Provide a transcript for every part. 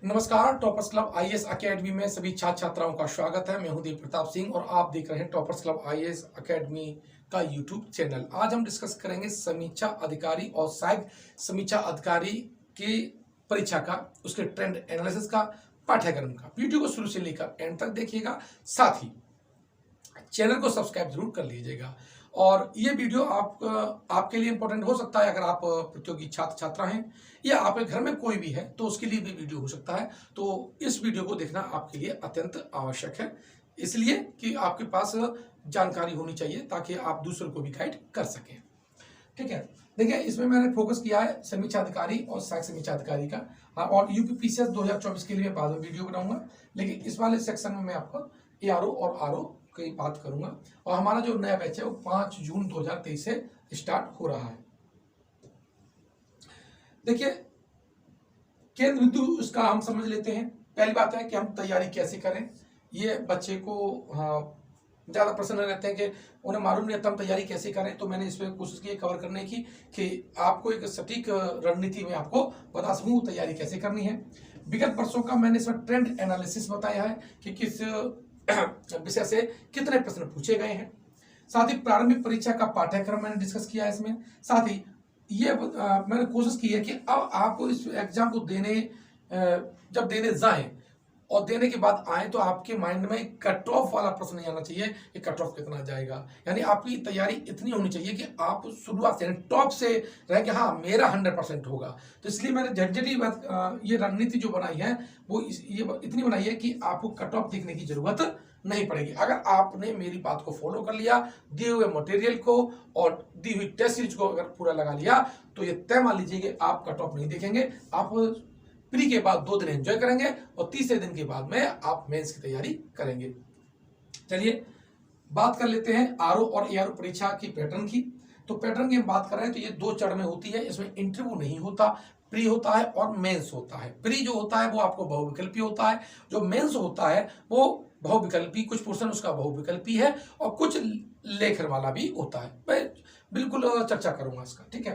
नमस्कार। Toppers club IAS academy में सभी छात्र छात्राओं का स्वागत है। मैं हूं देव प्रताप सिंह और आप देख रहे हैं टॉपर्स क्लब आईएएस एकेडमी का यूट्यूब चैनल। आज हम डिस्कस करेंगे समीक्षा अधिकारी और सहायक समीक्षा अधिकारी की परीक्षा का, उसके ट्रेंड एनालिसिस का, पाठ्यक्रम का। वीडियो को शुरू से लेकर एंड तक देखिएगा, साथ ही चैनल को सब्सक्राइब जरूर कर लीजिएगा। और ये वीडियो आपके लिए इंपॉर्टेंट हो सकता है अगर आप प्रतियोगी छात्र छात्रा हैं या आपके घर में कोई भी है तो उसके लिए भी वीडियो हो सकता है। तो इस वीडियो को देखना आपके लिए अत्यंत आवश्यक है, इसलिए कि आपके पास जानकारी होनी चाहिए ताकि आप दूसरों को भी गाइड कर सकें। ठीक है, देखिए इसमें मैंने फोकस किया है समीक्षा अधिकारी और सहायक समीक्षा अधिकारी का। और यूपीपीसीएस 2024 के लिए मैं बाद में वीडियो बनाऊंगा, लेकिन इस वाले सेक्शन में मैं आपको एआरओ और आरओ की बात करूंगा। और हमारा जो नया बैच है वो 5 जून 2023 से स्टार्ट हो रहा है। देखिए केंद्र बिंदु इसका हम समझ लेते हैं। पहली बात है कि हम तैयारी कैसे करें। ये बच्चे को ज़्यादा प्रश्न रहते हैं कि उन्हें मालूम नहीं रहता हम तैयारी कैसे करें, तो मैंने इसमें कोशिश की कवर करने की कि आपको एक सटीक रणनीति में आपको बता सकूं तैयारी कैसे करनी है। विगत वर्षों का मैंने इसमें ट्रेंड एनालिसिस बताया है कि किस विषय से कितने प्रश्न पूछे गए हैं। साथ ही प्रारंभिक परीक्षा का पाठ्यक्रम मैंने डिस्कस किया है इसमें। साथ ही ये मैंने कोशिश की है कि अब आप इस एग्जाम को जब देने जाएं और देने के बाद आए तो आपके माइंड में कट ऑफ वाला प्रश्न नहीं आना चाहिए कि कट ऑफ कितना जाएगा। यानी आपकी तैयारी इतनी होनी चाहिए कि आप शुरुआत से टॉप से रहे कि हाँ मेरा 100% होगा। तो इसलिए मैंने झटझटी ये रणनीति जो बनाई है वो ये इतनी बनाई है कि आपको कट ऑफ देखने की जरूरत नहीं पड़ेगी। अगर आपने मेरी बात को फॉलो कर लिया, दिए हुए मटेरियल को और दी हुई टेस्ट सीरीज को अगर पूरा लगा लिया तो ये तय मान लीजिए कि आप कट ऑफ नहीं देखेंगे। आप प्री के बाद 2 दिन एंजॉय करेंगे और तीसरे दिन के बाद में आप मेंस की तैयारी करेंगे। चलिए बात कर लेते हैं आरओ और एआरओ परीक्षा की पैटर्न की। तो पैटर्न की हम बात कर रहे हैं तो ये 2 चरण में होती है। इसमें इंटरव्यू नहीं होता, प्री होता है और मेंस होता है। प्री जो होता है वो आपको बहुविकल्पी होता है, जो मेंस होता है वो बहुविकल्पी, कुछ पोर्शन उसका बहुविकल्पी है और कुछ लेखन वाला भी होता है। मैं बिल्कुल चर्चा करूंगा इसका। ठीक है,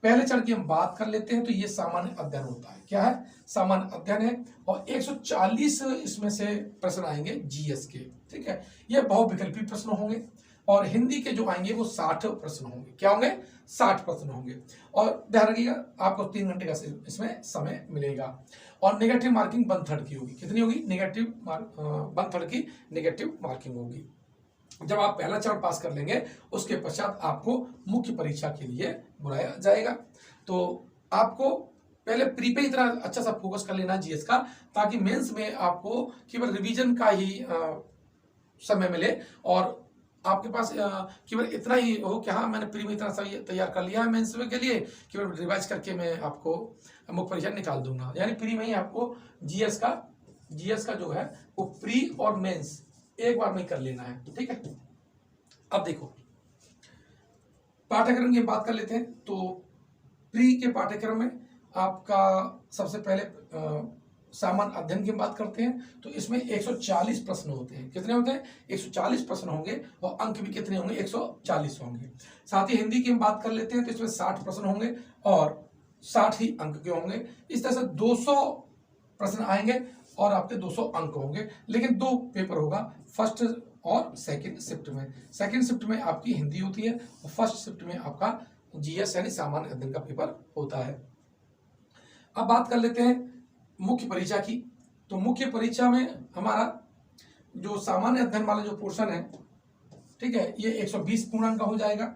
पहले चरण की हम बात कर लेते हैं। तो ये सामान्य अध्ययन होता है। क्या है? सामान्य अध्ययन है और 140 इसमें से प्रश्न आएंगे जीएस के। ठीक है, ये बहुविकल्पी प्रश्न होंगे और हिंदी के जो आएंगे वो 60 प्रश्न होंगे। क्या होंगे? 60 प्रश्न होंगे। और ध्यान रखिएगा आपको 3 घंटे का इसमें समय मिलेगा। और नेगेटिव मार्किंग 1/3 की होगी। कितनी होगी? नेगेटिव 1/3 की नेगेटिव मार्किंग होगी। जब आप पहला चरण पास कर लेंगे उसके पश्चात आपको मुख्य परीक्षा के लिए बुलाया जाएगा। तो आपको पहले प्री पे इतना अच्छा सा फोकस कर लेना जीएस का, ताकि मेंस में आपको केवल रिवीजन का ही समय मिले और आपके पास केवल इतना ही हो कि हाँ मैंने प्री में इतना सही तैयार कर लिया है, मेंस में के लिए केवल रिवाइज करके मैं आपको मुख्य परीक्षा निकाल दूंगा। यानी प्री में ही आपको जीएस का जो है वो प्री और मेंस एक बार में कर लेना है। ठीक है, अब देखो पाठ्यक्रम की बात कर लेते हैं। तो प्री के पाठ्यक्रम में आपका सबसे पहले सामान्य अध्ययन की बात करते हैं। तो इसमें 140 प्रश्न होते हैं। कितने होते हैं? 140 प्रश्न होंगे और अंक भी कितने होंगे? 140 होंगे। साथ ही हिंदी की हम बात कर लेते हैं तो इसमें 60 प्रश्न होंगे और 60 ही अंक के होंगे। इस तरह से 200 प्रश्न आएंगे और आपके 200 अंक होंगे। लेकिन 2 पेपर होगा, फर्स्ट और सेकंड शिफ्ट में। सेकंड शिफ्ट में आपकी हिंदी होती है और फर्स्ट शिफ्ट में आपका जीएस यानी सामान्य अध्ययन का पेपर होता है। अब बात कर लेते हैं मुख्य परीक्षा की। तो मुख्य परीक्षा में हमारा जो सामान्य अध्ययन वाला जो पोर्शन है, ठीक है, ये 120 पूर्णांक का हो जाएगा।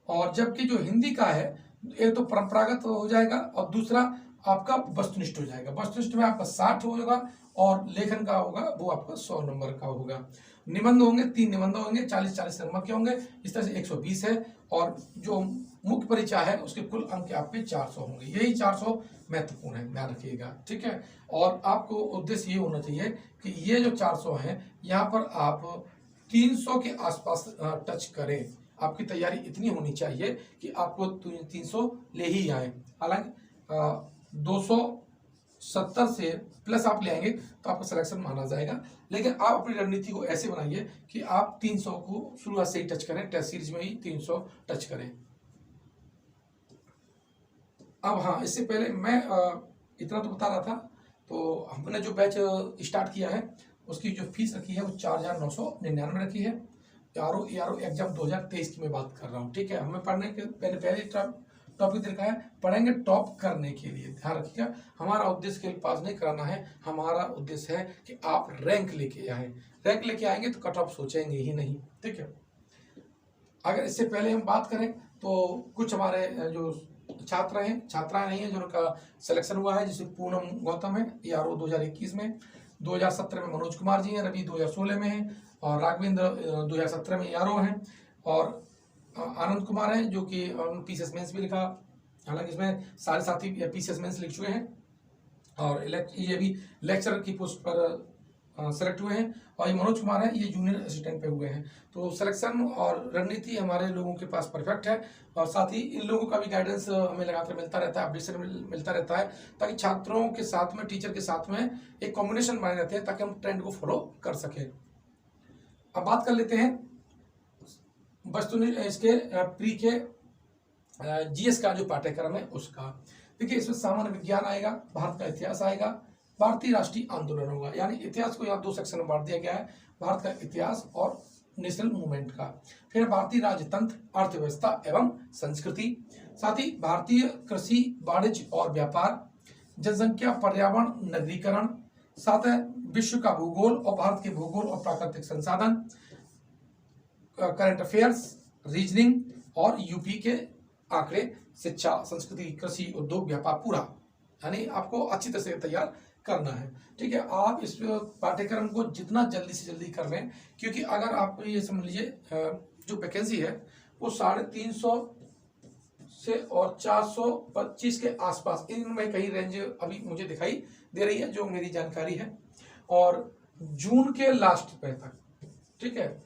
और जबकि जो हिंदी का है एक तो परंपरागत हो जाएगा और दूसरा आपका वस्तुनिष्ठ हो जाएगा। वस्तुनिष्ठ में आपका 60 होगा और लेखन का होगा वो आपका 100 नंबर का होगा। निबंध होंगे, 3 निबंध होंगे, 40-40 नंबर के होंगे। इस तरह से 120 है। और जो मुख्य परीक्षा है उसके कुल अंक आपके 400 होंगे। यही 400 महत्वपूर्ण है, ध्यान रखिएगा। ठीक है, और आपको उद्देश्य ये होना चाहिए कि ये जो 400 है यहाँ पर आप 300 के आसपास टच करें। आपकी तैयारी इतनी होनी चाहिए कि आपको 300 ले ही आए। हालांकि 270 से प्लस आप ले आएंगे तो आपका सिलेक्शन माना जाएगा। लेकिन आप अपनी रणनीति को ऐसे बनाइए कि आप 300 को शुरुआत से ही टच करें, टेस्ट सीरीज में ही 300 टच करें। अब हाँ, इससे पहले मैं इतना तो बता रहा था, तो हमने जो बैच स्टार्ट किया है उसकी जो फीस रखी है वो 4,999 रखी है। आर एग्जाम 2023 की मैं बात कर रहा हूँ, ठीक है। हमें पढ़ने के पहले टॉपिक देखा है, पढ़ेंगे टॉप करने के लिए। ध्यान रखिएगा, हमारा उद्देश्य केवल पास नहीं कराना है, हमारा उद्देश्य है कि आप रैंक लेके आए। रैंक लेके आएंगे तो कट ऑफ सोचेंगे ही नहीं, ठीक है। अगर इससे पहले हम बात करें तो कुछ हमारे जो छात्राएं नहीं है जिनका सिलेक्शन हुआ है, जैसे पूनम गौतम है ERO 2021 में, 2017 में मनोज कुमार जी हैं, रवि 2016 में है, और राघवेंद्र 2017 में ERO हैं, और आनंद कुमार हैं जो कि PCS मेंस भी लिखा, हालांकि इसमें सारे साथी PCS मेंस लिख चुके हैं, और ये भी लेक्चरर की पोस्ट पर सेलेक्ट हुए हैं, और ये मनोज कुमार है, ये जूनियर असिस्टेंट पे हुए हैं। तो सिलेक्शन और रणनीति हमारे लोगों के पास परफेक्ट है, और साथ ही इन लोगों का भी गाइडेंस हमें लगातार मिलता रहता है, अपडेशन मिलता रहता है, ताकि छात्रों के साथ में, टीचर के साथ में एक कॉम्बिनेशन बने रहते हैं, ताकि हम ट्रेंड को फॉलो कर सकें। अब बात कर लेते हैं वस्तु इसके प्री के GS का जो पाठ्यक्रम है उसका। देखिए, इसमें सामान्य विज्ञान आएगा, भारत का इतिहास आएगा, भारतीय राष्ट्रीय आंदोलन होगा, यानी इतिहास को यहाँ 2 सेक्शन में बांट दिया गया है, भारत का इतिहास और नेशनल मूवमेंट का। फिर भारतीय राजतंत्र, अर्थव्यवस्था एवं संस्कृति, साथ ही भारतीय कृषि, वाणिज्य और व्यापार, जनसंख्या, पर्यावरण, नगरीकरण, साथ है विश्व का भूगोल और भारत के भूगोल और प्राकृतिक संसाधन, करंट अफेयर्स, रीजनिंग और यूपी के आंकड़े, शिक्षा, संस्कृति, कृषि, उद्योग, व्यापार, पूरा, यानी आपको अच्छी तरह से तैयार करना है, ठीक है। आप इस पाठ्यक्रम को जितना जल्दी से जल्दी कर लें, क्योंकि अगर आप ये समझ लीजिए जो वैकेंसी है वो 350 से और 425 के आसपास, इनमें कहीं रेंज अभी मुझे दिखाई दे रही है, जो मेरी जानकारी है, और जून के लास्ट पे तक, ठीक है,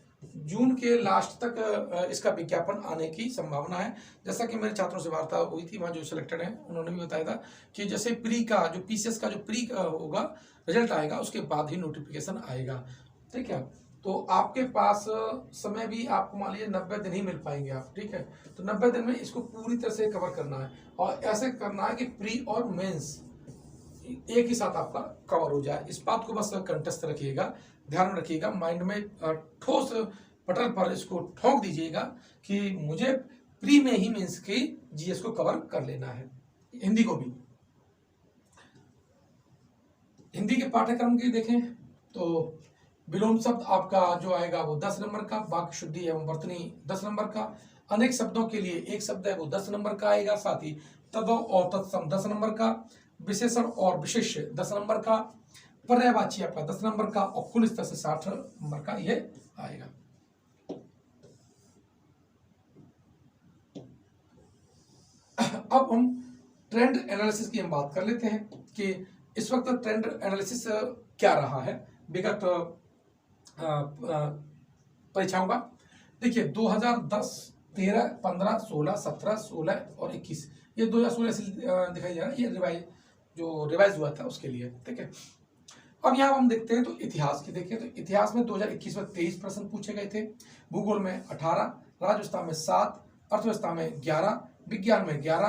जून के लास्ट तक इसका विज्ञापन आने की संभावना है। जैसा कि मेरे छात्रों से वार्ता हुई थी, वहाँ जो सिलेक्टेड हैं उन्होंने भी बताया था कि जैसे प्री का जो PCS का जो प्री होगा, रिजल्ट आएगा, उसके बाद ही नोटिफिकेशन आएगा, ठीक है। तो आपके पास समय भी आपको मान लीजिए 90 दिन ही मिल पाएंगे आप, ठीक है। तो 90 दिन में इसको पूरी तरह से कवर करना है, और ऐसे करना है कि प्री और मेंस एक ही साथ आपका कवर हो जाए। इस बात को बस कंटेस्ट रखिएगा, ध्यान में रखिएगा, माइंड में ठोस पटल पर इसको ठोक दीजिएगा कि मुझे प्री में ही मेंस की GS को कवर कर लेना है। हिंदी को भी, हिंदी के पाठ्यक्रम की देखें तो विलोम शब्द आपका जो आएगा वो 10 नंबर का, वाक्य शुद्धि एवं वर्तनी 10 नंबर का, अनेक शब्दों के लिए एक शब्द है वो 10 नंबर का आएगा, साथ ही तद्भव और तत्सम 10 नंबर का, विशेषण और विशेष्य 10 नंबर का, पर्यायवाची आपका 10 नंबर का, और कुल स्तर से 60 नंबर का ये आएगा। अब हम ट्रेंड एनालिसिस की हम बात कर लेते हैं कि इस वक्त ट्रेंड एनालिसिस क्या रहा है विगत परीक्षाओं का। देखिए 2010, 13, 15, 16, 17, 16 और 21, ये 2016 से दिखाई दे रहा है, ये रिवाइज हुआ था उसके लिए, ठीक है। अब यहाँ हम देखते हैं तो इतिहास की देखें तो इतिहास में 2021 में 23 प्रश्न पूछे गए थे, भूगोल में 18, राजव्यवस्था में 7, अर्थव्यवस्था में 11, विज्ञान में 11,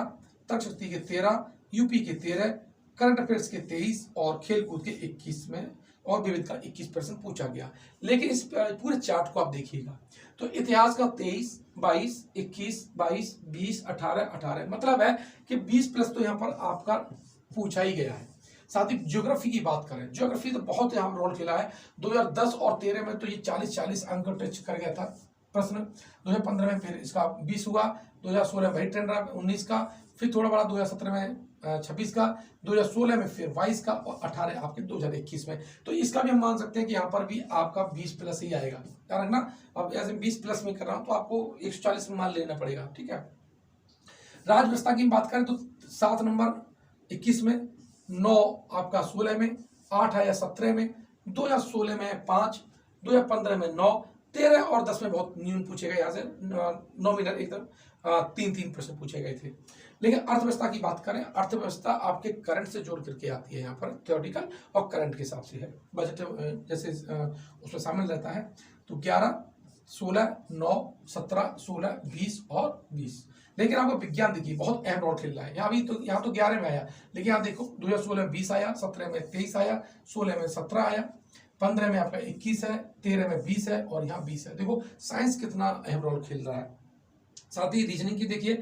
तर्कशक्ति के 13, यूपी के 13, करंट अफेयर्स के 23 और खेलकूद के 21 में, और विविध का 21 प्रश्न पूछा गया। लेकिन इस पूरे चार्ट को आप देखिएगा तो इतिहास का 23, 22, 21, 22, 20, 18, 18, मतलब है कि 20 प्लस तो यहाँ पर आपका पूछा ही गया है। साथ ही ज्योग्राफी की बात करें, ज्योग्राफी तो बहुत यहाँ रोल खेला है। 2010 और 13 में तो ये 40 अंक टच कर गया था प्रश्न, 2015 में फिर इसका 20 हुआ, 2016 वही ट्रेंड रहा 19 का, फिर थोड़ा बड़ा 2017 में 26 का, 2016 में फिर 22 का, और 18 आपके 2021 में। तो इसका भी हम मान सकते हैं कि यहाँ पर भी आपका 20 प्लस ही आएगा, ध्यान रखना। अब ऐसे 20 प्लस में कर रहा हूँ तो आपको 140 में मान लेना पड़ेगा, ठीक है। राजव्यवस्था की बात करें तो 7 नंबर 21 में, 9 आपका 16 में, 8 है या 17 में, 2016 में 5, 2015 में 9, 13 और 10 में बहुत न्यून पूछे गए, यहाँ से नॉमिनल एकदम 3 प्रश्न पूछे गए थे। लेकिन अर्थव्यवस्था की बात करें, अर्थव्यवस्था आपके करंट से जोड़ करके आती है, यहाँ पर थ्योरेटिकल और करंट के हिसाब से है, बजट जैसे उसमें शामिल रहता है। तो 11, 16, 9, 17, 16, 20 और 20, लेकिन आपको विज्ञान देखिए बहुत अहम रोल खेल रहा है। यहाँ तो 11 में आया, लेकिन यहाँ देखो 2016 में 20 आया, 17 में 23 आया, 16 में 17 आया, 15 में आपका 21 है, 13 में 20 है और यहाँ 20 है। देखो साइंस कितना अहम रोल खेल रहा है। साथ ही रीजनिंग की देखिए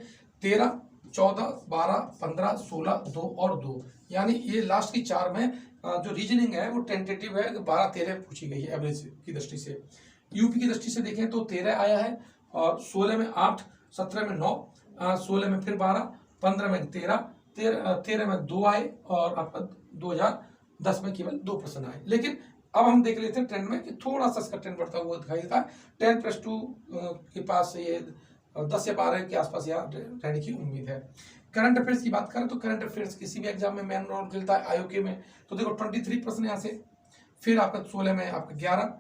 13, 14, 12, 15, 16, 2 और 2, यानी ये लास्ट की 4 में जो रीजनिंग है वो टेंटेटिव है, 12, 13 पूछी गई है एवरेज की दृष्टि से। यूपी की दृष्टि से देखें तो 13 आया है और 16 में 8, 17 में 9, 16 में फिर 12, 15 में 13 में 2 आए और आपका 2010 में केवल 2 प्रश्न आए। लेकिन अब हम देख लेते हैं ट्रेंड में कि थोड़ा सा इसका ट्रेंड बढ़ता हुआ दिखाई देता है। 10+2 के पास ये 10 या 12 के आसपास यहाँ रहने की उम्मीद है। करंट अफेयर्स की बात करें तो करंट अफेयर्स किसी भी एग्जाम में मेन रोल खेलता है। आयोग में तो देखो 23 प्रश्न यहाँ से, फिर आपका 16 में आपका 11,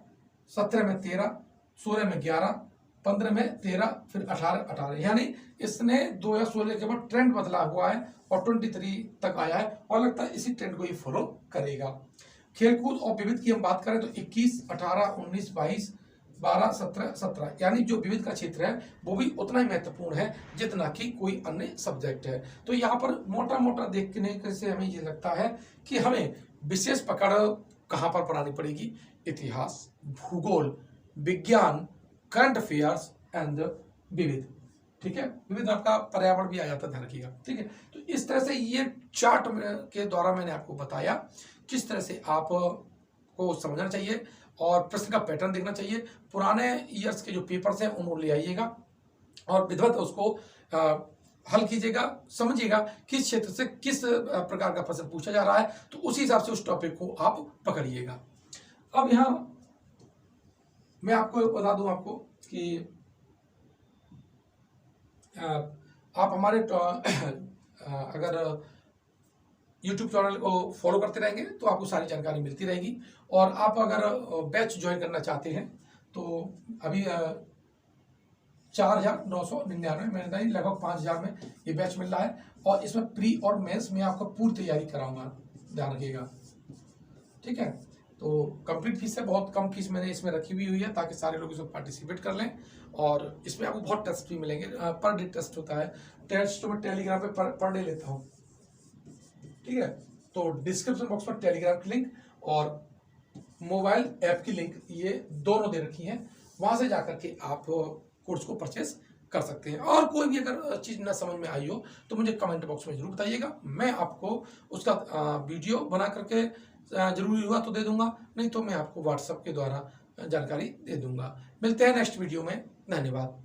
17 में 13, 16 में 11, 15 में 13, फिर 18, यानी इसने 2016 के बाद ट्रेंड बदला हुआ है और 23 तक आया है और लगता है इसी ट्रेंड को ही फॉलो करेगा। खेलकूद और विविध की हम बात करें तो 21, 18, 19, 22, 12, 17, 17, यानी जो विविध का क्षेत्र है वो भी उतना ही महत्वपूर्ण है जितना कि कोई अन्य सब्जेक्ट है। तो यहाँ पर मोटा मोटा देखने से हमें ये लगता है कि हमें विशेष पकड़ कहाँ पर बनानी पड़ेगी? इतिहास, भूगोल, विज्ञान, करंट अफेयर्स एंड विविध। ठीक है, विविध आपका पर्यावरण भी आ जाता है, ध्यान रखिएगा। ठीक है, तो इस तरह से ये चार्ट के द्वारा मैंने आपको बताया किस तरह से आप को समझना चाहिए और प्रश्न का पैटर्न देखना चाहिए। पुराने ईयर्स के जो पेपर्स हैं उनको ले आइएगा और विधिवत उसको हल कीजिएगा, समझिएगा किस क्षेत्र से किस प्रकार का प्रश्न पूछा जा रहा है, तो उसी हिसाब से उस टॉपिक को आप पकड़िएगा। अब यहाँ मैं आपको बता दूं आपको कि आप हमारे अगर YouTube चैनल को फॉलो करते रहेंगे तो आपको सारी जानकारी मिलती रहेगी। और आप अगर बैच ज्वाइन करना चाहते हैं तो अभी 4,999 मैंने लगभग 5,000 में ये बैच मिल रहा है और इसमें प्री और मेंस में आपको पूरी तैयारी कराऊंगा, ध्यान रखिएगा। ठीक है, तो कंप्लीट फीस है, बहुत कम फीस मैंने इसमें रखी हुई है ताकि सारे लोग इसमें पार्टिसिपेट कर लें। और इसमें आपको बहुत टेस्ट भी मिलेंगे, पर डे टेस्ट होता है। टेस्ट तो मैं टेलीग्राम पे पर डे लेता हूँ। ठीक है, तो डिस्क्रिप्शन बॉक्स पर टेलीग्राम की लिंक और मोबाइल ऐप की लिंक ये दोनों दे रखी हैं, वहां से जाकर के आप कोर्स को परचेस कर सकते हैं। और कोई भी अगर चीज़ ना समझ में आई हो तो मुझे कमेंट बॉक्स में जरूर बताइएगा, मैं आपको उसका वीडियो बना करके जरूरी हुआ तो दे दूंगा, नहीं तो मैं आपको व्हाट्सएप के द्वारा जानकारी दे दूंगा। मिलते हैं नेक्स्ट वीडियो में, धन्यवाद।